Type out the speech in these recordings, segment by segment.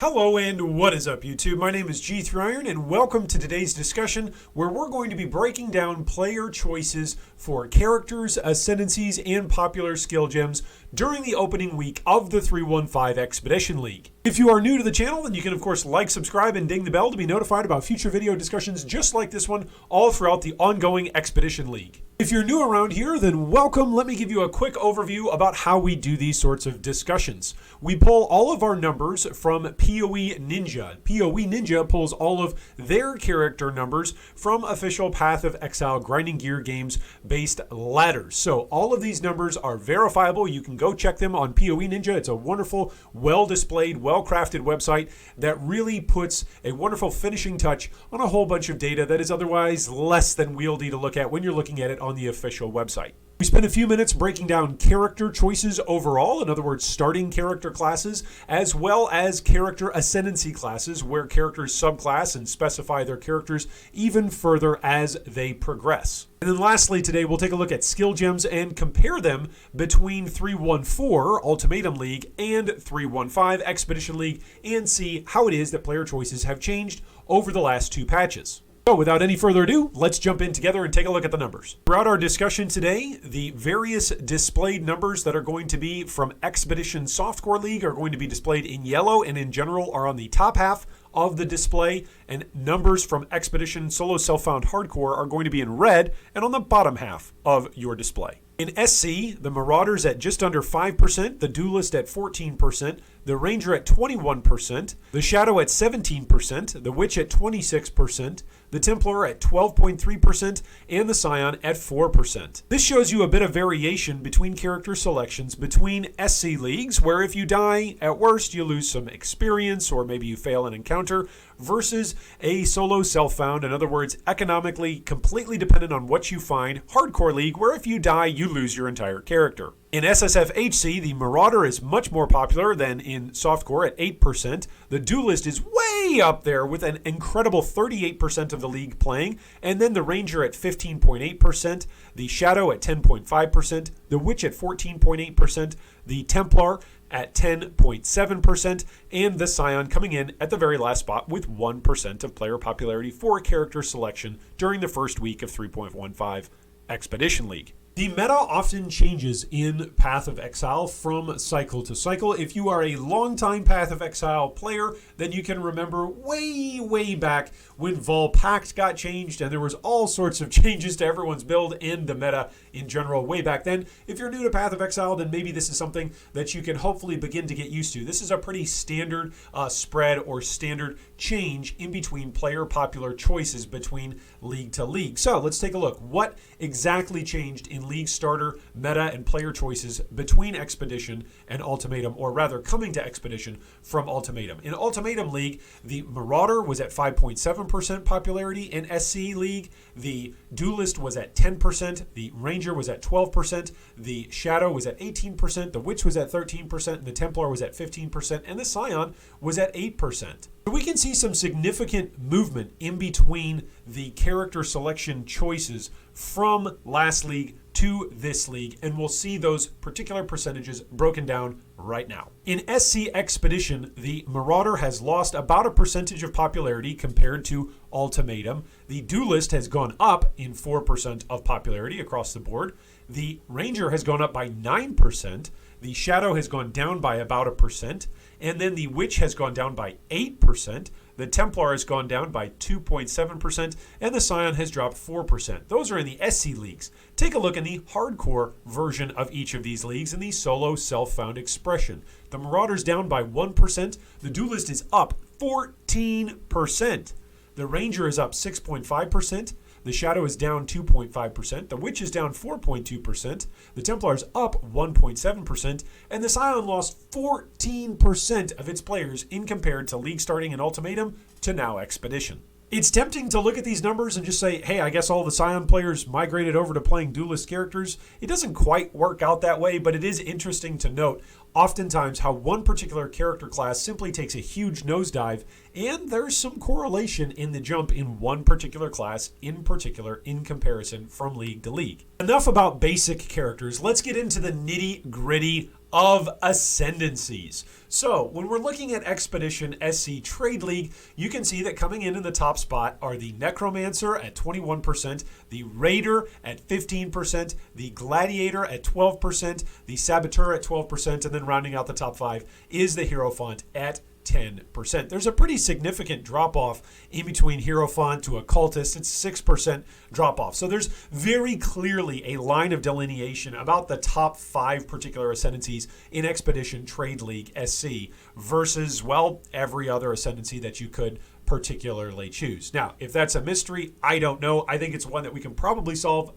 Hello and what is up YouTube? My name is G3Iron and welcome to today's discussion where we're going to be breaking down player choices for characters, ascendancies, and popular skill gems during the opening week of the 315 Expedition League. If you are new to the channel, then you can of course like, subscribe, and ding the bell to be notified about future video discussions just like this one all throughout the ongoing Expedition League. If you're new around here, then welcome. Let me give you a quick overview about how we do these sorts of discussions. We pull all of our numbers from POE Ninja. POE Ninja pulls all of their character numbers from official Path of Exile grinding gear games based ladders. So all of these numbers are verifiable. You can go check them on POE Ninja. It's a wonderful, well-displayed, well-crafted website that really puts a wonderful finishing touch on a whole bunch of data that is otherwise less than wieldy to look at when you're looking at it on the official website. We spent a few minutes breaking down character choices overall, in other words, starting character classes, as well as character ascendancy classes, where characters subclass and specify their characters even further as they progress. And then lastly, today we'll take a look at skill gems and compare them between 314 Ultimatum League and 315 Expedition League and see how it is that player choices have changed over the last two patches. So without any further ado, let's jump in together and take a look at the numbers. Throughout our discussion today, the various displayed numbers that are going to be from Expedition Softcore League are going to be displayed in yellow and in general are on the top half of the display, and numbers from Expedition Solo Self-Found Hardcore are going to be in red and on the bottom half of your display. In SC, the Marauders at just under 5%, the Duelist at 14%, the Ranger at 21%, the Shadow at 17%, the Witch at 26%, the Templar at 12.3%, and the Scion at 4%. This shows you a bit of variation between character selections between SC leagues, where if you die, at worst you lose some experience or maybe you fail an encounter, versus a solo self-found, in other words, economically completely dependent on what you find, hardcore league, where if you die, you lose your entire character. In SSFHC, the Marauder is much more popular than in Softcore at 8%. The Duelist is way up there with an incredible 38% of the league playing, and then the Ranger at 15.8%, the Shadow at 10.5%, the Witch at 14.8%, the Templar at 10.7%, and the Scion coming in at the very last spot with 1% of player popularity for character selection during the first week of 3.15 Expedition League. The meta often changes in Path of Exile from cycle to cycle. If you are a longtime Path of Exile player, then you can remember way back when Vol Pact got changed and there was all sorts of changes to everyone's build and the meta in general way back then. If you're new to Path of Exile, then maybe this is something that you can hopefully begin to get used to. This is a pretty standard spread or standard change in between player popular choices between league to league. So let's take a look. What exactly changed in league starter, meta, and player choices between Expedition and Ultimatum, or rather coming to Expedition from Ultimatum? In Ultimatum League, the Marauder was at 5.7% popularity. In SC League, the Duelist was at 10%, the Ranger was at 12%, the Shadow was at 18%, the Witch was at 13%, and the Templar was at 15%, and the Scion was at 8%. We can see some significant movement in between the character selection choices from last league to this league, and we'll see those particular percentages broken down right now. In SC Expedition, the Marauder has lost about a percentage of popularity compared to Ultimatum. The Duelist has gone up in 4% of popularity across the board. The Ranger has gone up by 9%. The Shadow has gone down by about 1%. And then the Witch has gone down by 8%. The Templar has gone down by 2.7%, and the Scion has dropped 4%. Those are in the SC leagues. Take a look in the hardcore version of each of these leagues in the solo self-found expression. The Marauder's down by 1%. The Duelist is up 14%. The Ranger is up 6.5%. The Shadow is down 2.5%, the Witch is down 4.2%, the Templar is up 1.7%, and the Scion lost 14% of its players in compared to league starting in Ultimatum to now Expedition. It's tempting to look at these numbers and just say, hey, I guess all the Scion players migrated over to playing Duelist characters. It doesn't quite work out that way, but it is interesting to note oftentimes how one particular character class simply takes a huge nosedive, and there's some correlation in the jump in one particular class in particular in comparison from league to league. Enough about basic characters. Let's get into the nitty-gritty of ascendancies. So when we're looking at Expedition SC Trade League, you can see that coming in the top spot are the Necromancer at 21%, the Raider at 15%, the Gladiator at 12%, the Saboteur at 12%, and then rounding out the top 5 is the Hierophant at 10%. There's a pretty significant drop-off in between Hierophant to Occultist. It's 6% drop-off. So there's very clearly a line of delineation about the top 5 particular ascendancies in Expedition Trade League SC versus, well, every other ascendancy that you could particularly choose. Now, if that's a mystery, I don't know. I think it's one that we can probably solve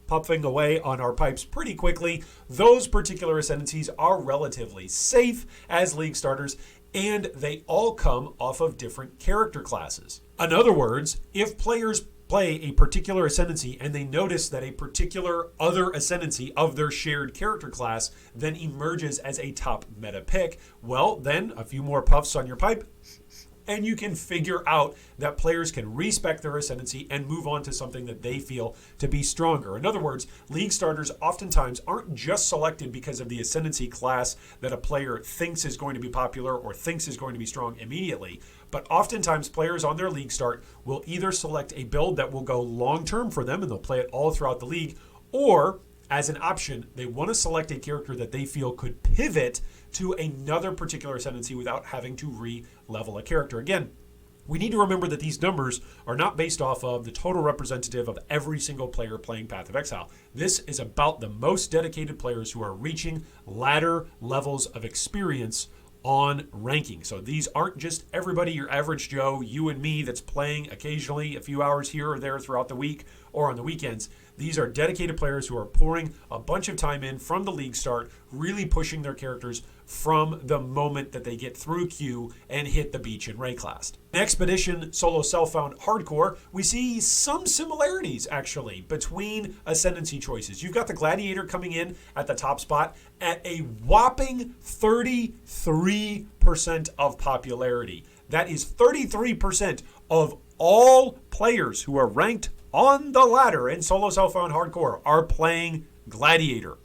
puffing away on our pipes pretty quickly. Those particular ascendancies are relatively safe as league starters, and they all come off of different character classes. In other words, if players play a particular ascendancy and they notice that a particular other ascendancy of their shared character class then emerges as a top meta pick, well, then a few more puffs on your pipe, and you can figure out that players can respect their ascendancy and move on to something that they feel to be stronger. In other words, league starters oftentimes aren't just selected because of the ascendancy class that a player thinks is going to be popular or thinks is going to be strong immediately, but oftentimes players on their league start will either select a build that will go long-term for them and they'll play it all throughout the league, or as an option, they want to select a character that they feel could pivot to another particular ascendancy without having to re-level a character. Again, we need to remember that these numbers are not based off of the total representative of every single player playing Path of Exile. This is about the most dedicated players who are reaching ladder levels of experience on ranking. So these aren't just everybody, your average Joe, you and me, that's playing occasionally a few hours here or there throughout the week or on the weekends. These are dedicated players who are pouring a bunch of time in from the league start, really pushing their characters from the moment that they get through queue and hit the beach in Rayclast. In Expedition Solo Self-Found Hardcore, we see some similarities, actually, between ascendancy choices. You've got the Gladiator coming in at the top spot at a whopping 33% of popularity. That is 33% of all players who are ranked on the ladder in Solo Self-Found Hardcore are playing Gladiator.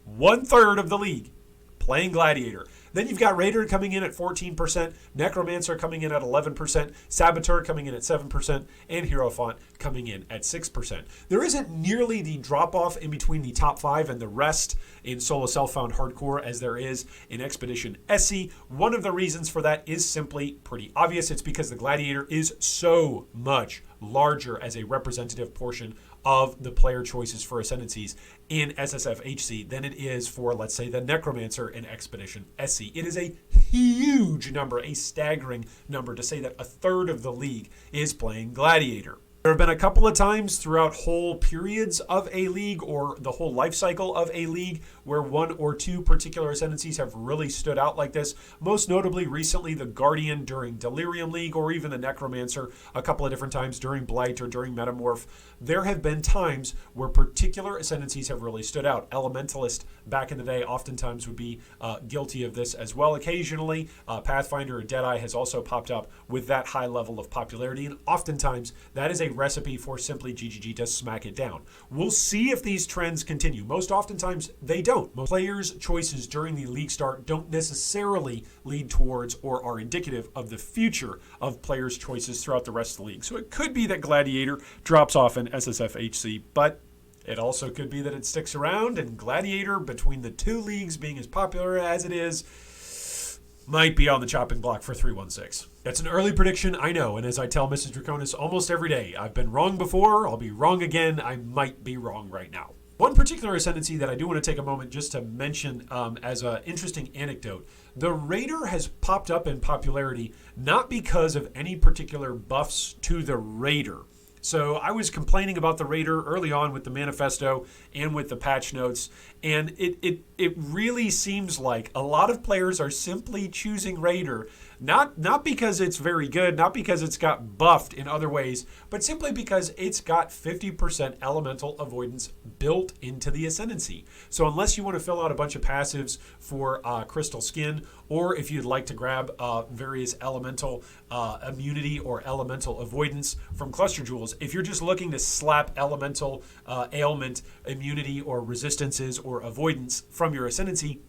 1/3 of the league playing Gladiator. Then you've got Raider coming in at 14%, Necromancer coming in at 11%, Saboteur coming in at 7%, and Hierophant coming in at 6%. There isn't nearly the drop-off in between the top 5 and the rest in Solo Self-Found Hardcore as there is in Expedition SC. One of the reasons for that is simply pretty obvious. It's because the Gladiator is so much larger as a representative portion of the player choices for ascendancies in SSFHC than it is for, let's say, the Necromancer in Expedition SC. It is a huge number, a staggering number, to say that 1/3 of the league is playing Gladiator. There have been a couple of times throughout whole periods of a league or the whole life cycle of a league where one or two particular ascendancies have really stood out like this. Most notably recently the Guardian during Delirium League, or even the Necromancer a couple of different times during Blight or during Metamorph. There have been times where particular ascendancies have really stood out. Elementalist back in the day oftentimes would be guilty of this as well. Occasionally, Pathfinder or Deadeye has also popped up with that high level of popularity, and oftentimes that is a recipe for simply GGG to smack it down. We'll see if these trends continue. Most oftentimes they don't. Most players' choices during the league start don't necessarily lead towards or are indicative of the future of players' choices throughout the rest of the league. So it could be that Gladiator drops off in SSFHC, but it also could be that it sticks around, and Gladiator, between the two leagues being as popular as it is, might be on the chopping block for 316. That's an early prediction, I know, and as I tell Mrs. Draconis almost every day, I've been wrong before, I'll be wrong again, I might be wrong right now. One particular ascendancy that I do want to take a moment just to mention as an interesting anecdote. The Raider has popped up in popularity not because of any particular buffs to the Raider. So I was complaining about the Raider early on with the manifesto and with the patch notes, and it really seems like a lot of players are simply choosing Raider, not because it's very good, not because it's got buffed in other ways, but simply because it's got 50% elemental avoidance built into the Ascendancy. So unless you want to fill out a bunch of passives for Crystal Skin, or if you'd like to grab various elemental immunity or elemental avoidance from Cluster Jewels, if you're just looking to slap elemental ailment, immunity, or resistances or avoidance from your Ascendancy,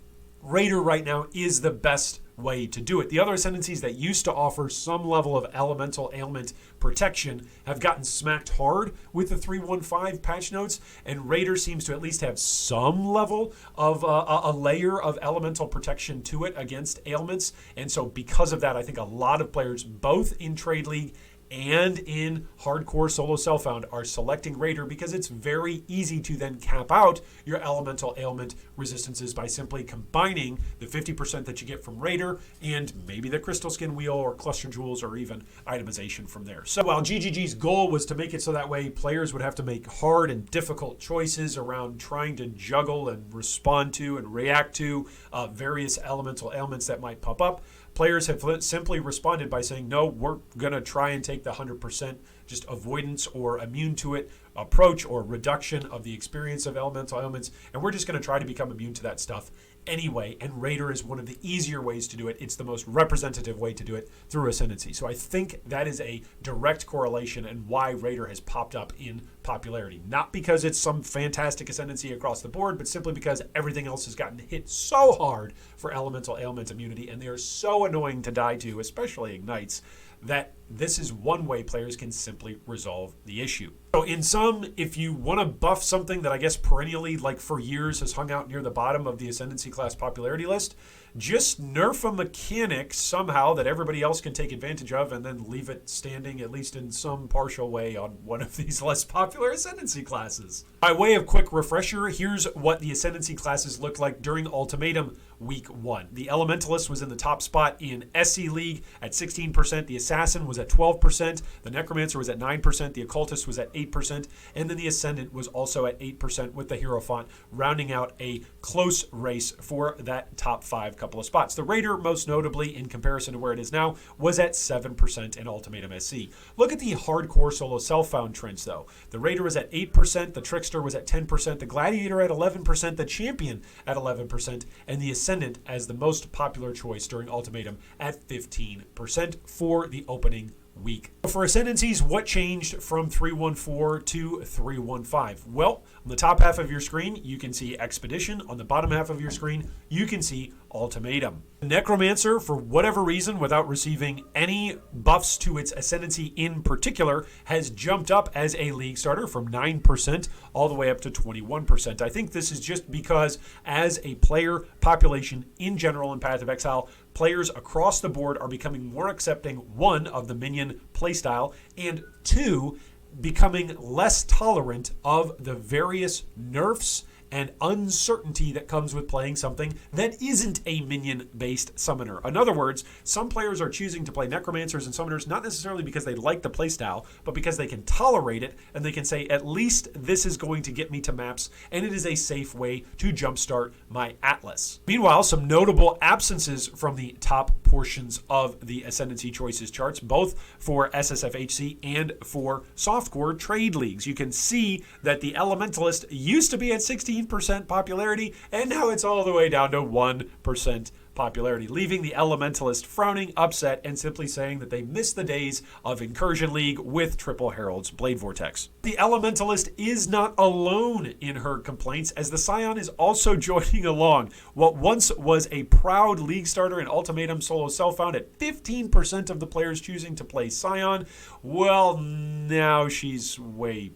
Raider right now is the best way to do it. The other ascendancies that used to offer some level of elemental ailment protection have gotten smacked hard with the 3.1.5 patch notes, and Raider seems to at least have some level of a layer of elemental protection to it against ailments. And so because of that, I think a lot of players, both in Trade League and in hardcore solo self-found, are selecting Raider because it's very easy to then cap out your elemental ailment resistances by simply combining the 50% that you get from Raider and maybe the crystal skin wheel or cluster jewels or even itemization from there. So while GGG's goal was to make it so that way players would have to make hard and difficult choices around trying to juggle and respond to and react to various elemental ailments that might pop up, players have simply responded by saying, no, we're going to try and take the 100% just avoidance or immune to it approach or reduction of the experience of elemental ailments, and we're just going to try to become immune to that stuff anyway. And Raider is one of the easier ways to do it. It's the most representative way to do it through Ascendancy. So I think that is a direct correlation and why Raider has popped up in popularity. Not because it's some fantastic Ascendancy across the board, but simply because everything else has gotten hit so hard for elemental ailment immunity, and they are so annoying to die to, especially Ignites, that this is one way players can simply resolve the issue. So in sum, if you want to buff something that I guess perennially, like for years, has hung out near the bottom of the Ascendancy class popularity list, just nerf a mechanic somehow that everybody else can take advantage of and then leave it standing, at least in some partial way, on one of these less popular Ascendancy classes. By way of quick refresher, here's what the Ascendancy classes looked like during Ultimatum Week 1. The Elementalist was in the top spot in SC League at 16%, the Assassin was at 12%, the Necromancer was at 9%, the Occultist was at 8%, and then the Ascendant was also at 8% with the Hierophant, rounding out a close race for that top 5 couple of spots. The Raider, most notably in comparison to where it is now, was at 7% in Ultimatum SC. Look at the hardcore solo self-found trends though. The Raider was at 8%, the Trickster was at 10%, the Gladiator at 11%, the Champion at 11%, and the Ascendant as the most popular choice during Ultimatum at 15% for the opening week. For Ascendancies, what changed from 3.1.4 to 3.1.5? Well, on the top half of your screen, you can see Expedition. On the bottom half of your screen, you can see Ultimatum. Necromancer, for whatever reason, without receiving any buffs to its Ascendancy in particular, has jumped up as a league starter from 9% all the way up to 21%. I think this is just because as a player population in general in Path of Exile, players across the board are becoming more accepting, one, of the minion playstyle, and two, becoming less tolerant of the various nerfs and uncertainty that comes with playing something that isn't a minion-based summoner. In other words, some players are choosing to play Necromancers and Summoners not necessarily because they like the playstyle, but because they can tolerate it, and they can say, at least this is going to get me to maps, and it is a safe way to jumpstart my Atlas. Meanwhile, some notable absences from the top portions of the Ascendancy Choices charts, both for SSFHC and for softcore trade leagues. You can see that the Elementalist used to be at 16% popularity, and now it's all the way down to 1% popularity, leaving the Elementalist frowning, upset, and simply saying that they miss the days of Incursion League with Triple Herald's Blade Vortex. The Elementalist is not alone in her complaints, as the Scion is also joining along. What once was a proud league starter in Ultimatum solo self-found at 15% of the players choosing to play Scion, well, now she's way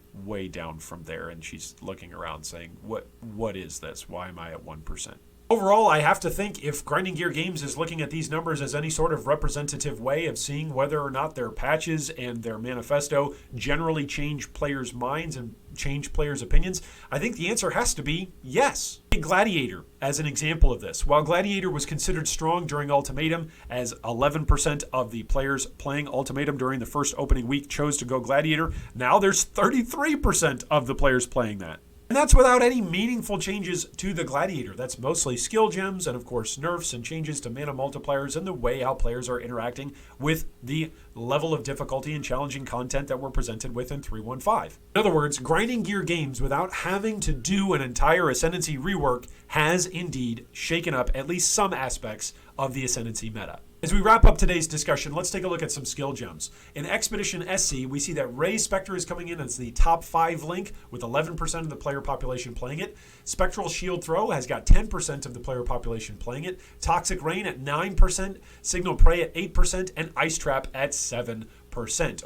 down from there, and she's looking around saying, what is this? Why am I at 1%? Overall, I have to think if Grinding Gear Games is looking at these numbers as any sort of representative way of seeing whether or not their patches and their manifesto generally change players' minds and change players' opinions, I think the answer has to be yes. Gladiator as an example of this. While Gladiator was considered strong during Ultimatum, as 11% of the players playing Ultimatum during the first opening week chose to go Gladiator, now there's 33% of the players playing that. And that's without any meaningful changes to the Gladiator. That's mostly skill gems and, of course, nerfs and changes to mana multipliers and the way how players are interacting with the level of difficulty and challenging content that we're presented with in 3.1.5. In other words, Grinding Gear Games, without having to do an entire Ascendancy rework, has indeed shaken up at least some aspects of the Ascendancy meta. As we wrap up today's discussion, let's take a look at some skill gems. In Expedition SC, we see that Ray Spectre is coming in as the top 5 link with 11% of the player population playing it. Spectral Shield Throw has got 10% of the player population playing it. Toxic Rain at 9%, Signal Prey at 8%, and Ice Trap at 7%.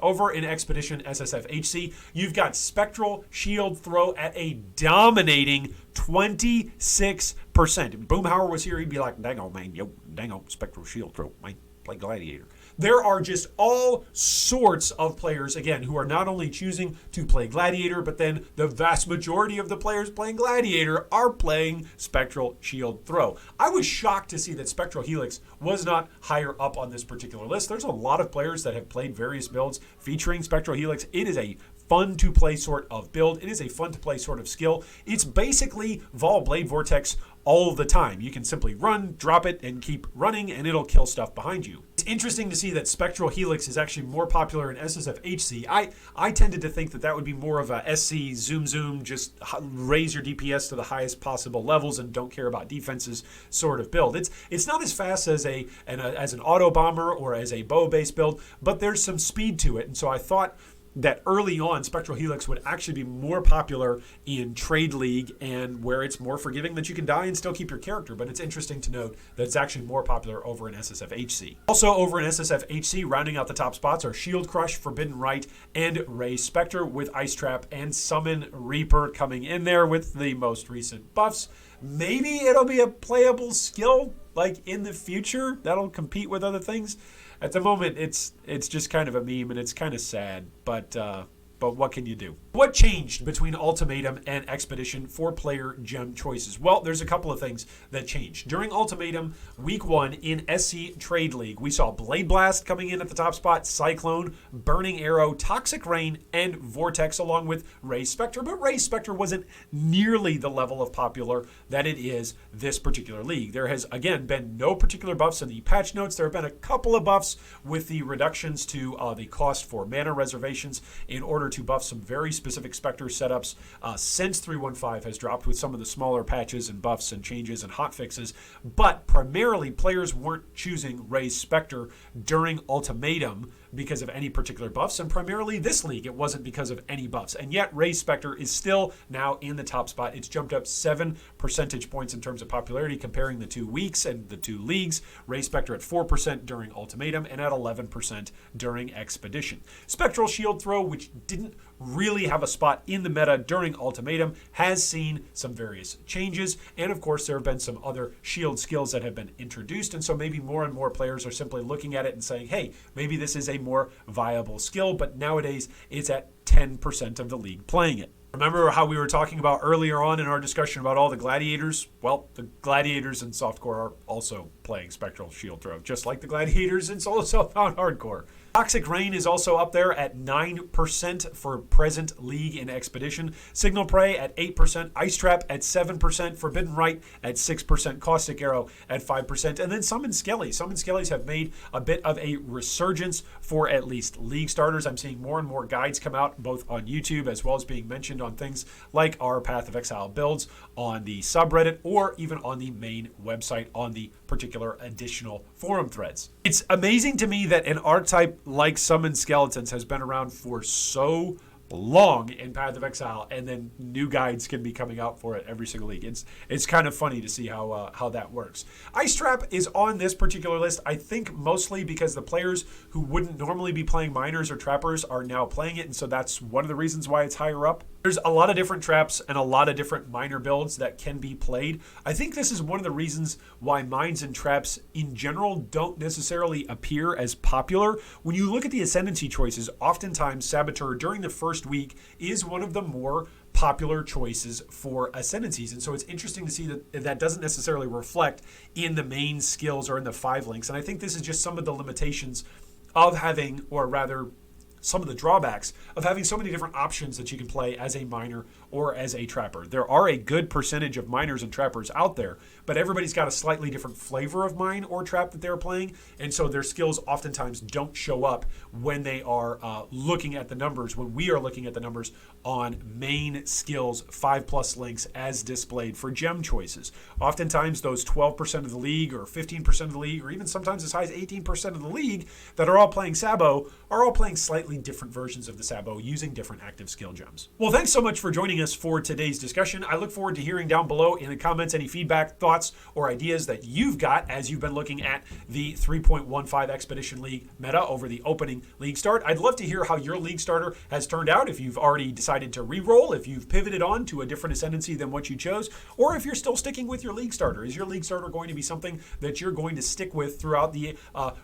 Over in Expedition SSF-HC, you've got Spectral Shield Throw at a dominating 26%. If Boomhauer was here, he'd be like, dang on, man, Spectral Shield Throw, man, play Gladiator. There are just all sorts of players, again, who are not only choosing to play Gladiator, but then the vast majority of the players playing Gladiator are playing Spectral Shield Throw. I was shocked to see that Spectral Helix was not higher up on this particular list. There's a lot of players that have played various builds featuring Spectral Helix. It is a fun to play sort of build. It is a fun to play sort of skill. It's basically Vol Blade Vortex all the time. You can simply run, drop it, and keep running, and it'll kill stuff behind you. It's interesting to see that Spectral Helix is actually more popular in SSF-HC. I tended to think that that would be more of a SC zoom, just raise your DPS to the highest possible levels and don't care about defenses sort of build. It's not as fast as an auto bomber or as a bow-based build, but there's some speed to it, and so I thought that early on, Spectral Helix would actually be more popular in Trade League and where it's more forgiving that you can die and still keep your character. But it's interesting to note that it's actually more popular over in SSF-HC. Also over in SSF-HC, rounding out the top spots are Shield Crush, Forbidden Rite, and Ray Spectre with Ice Trap and Summon Reaper coming in there with the most recent buffs. Maybe it'll be a playable skill like in the future that'll compete with other things. At the moment, it's just kind of a meme, and it's kind of sad, but what can you do? What changed between Ultimatum and Expedition for player gem choices? Well, there's a couple of things that changed. During Ultimatum, Week 1 in SC Trade League, we saw Blade Blast coming in at the top spot, Cyclone, Burning Arrow, Toxic Rain, and Vortex, along with Ray Spectre. But Ray Spectre wasn't nearly the level of popular that it is this particular league. There has, again, been no particular buffs in the patch notes. There have been a couple of buffs with the reductions to the cost for mana reservations in order to buff some very specific Spectre setups since 3.15 has dropped with some of the smaller patches and buffs and changes and hotfixes. But primarily, players weren't choosing Ray Spectre during Ultimatum because of any particular buffs, and primarily this league, it wasn't because of any buffs. And yet, Ray Spectre is still now in the top spot. It's jumped up 7 percentage points in terms of popularity comparing the 2 weeks and the 2 leagues. Ray Spectre at 4% during Ultimatum and at 11% during Expedition. Spectral Shield Throw, which didn't really have a spot in the meta during Ultimatum, has seen some various changes, and of course there have been some other shield skills that have been introduced, and so maybe more and more players are simply looking at it and saying, hey, maybe this is a more viable skill, but nowadays it's at 10% of the league playing it. Remember how we were talking about earlier on in our discussion about all the gladiators? Well, the gladiators in softcore are also playing Spectral Shield Throw, just like the gladiators in solo self-found hardcore. Toxic Rain is also up there at 9% for present league in Expedition. Signal Prey at 8%, Ice Trap at 7%, Forbidden Rite at 6%, Caustic Arrow at 5%, and then Summon Skellies. Summon Skellies have made a bit of a resurgence for at least league starters. I'm seeing more and more guides come out, both on YouTube as well as being mentioned on things like our Path of Exile builds on the subreddit or even on the main website on the particular additional forum threads. It's amazing to me that an archetype like Summon Skeletons has been around for so long in Path of Exile, and then new guides can be coming out for it every single league. It's kind of funny to see how that works. Ice Trap is on this particular list, I think mostly because the players who wouldn't normally be playing miners or trappers are now playing it, and so that's one of the reasons why it's higher up. There's a lot of different traps and a lot of different miner builds that can be played. I think this is one of the reasons why mines and traps in general don't necessarily appear as popular. When you look at the Ascendancy choices, oftentimes Saboteur during the first week is one of the more popular choices for Ascendancies. And so it's interesting to see that that doesn't necessarily reflect in the main skills or in the 5 links. And I think this is just some of the limitations of having, or rather some of the drawbacks of having so many different options that you can play as a miner or as a trapper. There are a good percentage of miners and trappers out there, but everybody's got a slightly different flavor of mine or trap that they're playing, and so their skills oftentimes don't show up when they are looking at the numbers, when we are looking at the numbers on main skills 5+ links as displayed for gem choices. Oftentimes those 12% of the league or 15% of the league, or even sometimes as high as 18% of the league that are all playing Sabo are all playing slightly different versions of the Sabo using different active skill gems. Well, thanks so much for joining us for today's discussion. I look forward to hearing down below in the comments any feedback, thoughts, or ideas that you've got as you've been looking at the 3.15 Expedition League meta over the opening league start. I'd love to hear how your league starter has turned out, if you've already decided to re-roll, if you've pivoted on to a different Ascendancy than what you chose, or if you're still sticking with your league starter. Is your league starter going to be something that you're going to stick with throughout the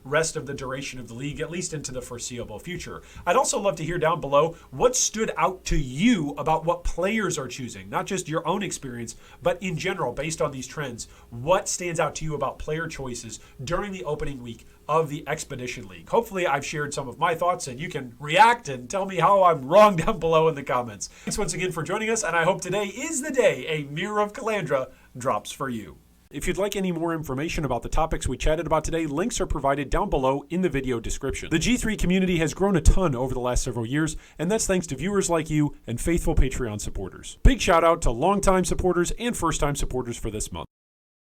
rest of the duration of the league, at least into the foreseeable future? I'd also love to hear down below what stood out to you about what players are choosing, not just your own experience, but in general, based on these trends. What stands out to you about player choices during the opening week of the Expedition League? Hopefully I've shared some of my thoughts and you can react and tell me how I'm wrong down below in the comments. Thanks once again for joining us, and I hope today is the day a Mirror of Calandra drops for you. If you'd like any more information about the topics we chatted about today, links are provided down below in the video description. The G3 community has grown a ton over the last several years, and that's thanks to viewers like you and faithful Patreon supporters. Big shout out to longtime supporters and first-time supporters for this month.